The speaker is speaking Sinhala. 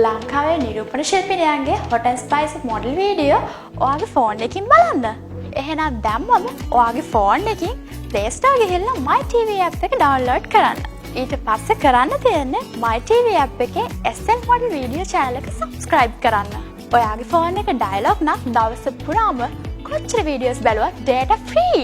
ලංකාවේ නිරූපණ ශිල්පිනියන්ගේ hot and spicy model video ඔයාගේ ෆෝන් එකකින් බලන්න. එහෙනම් දැම්මම ඔයාගේ ෆෝන් එකකින් Play Store ගිහිල්ලා My TV app එක download කරන්න. ඊට පස්සේ කරන්න තියෙන්නේ My TV app එකේ SL model video channel එක subscribe කරන්න. ඔයාගේ ෆෝන් එක dialog නම් දවස පුරාම කොච්චර videos බැලුවත් data free.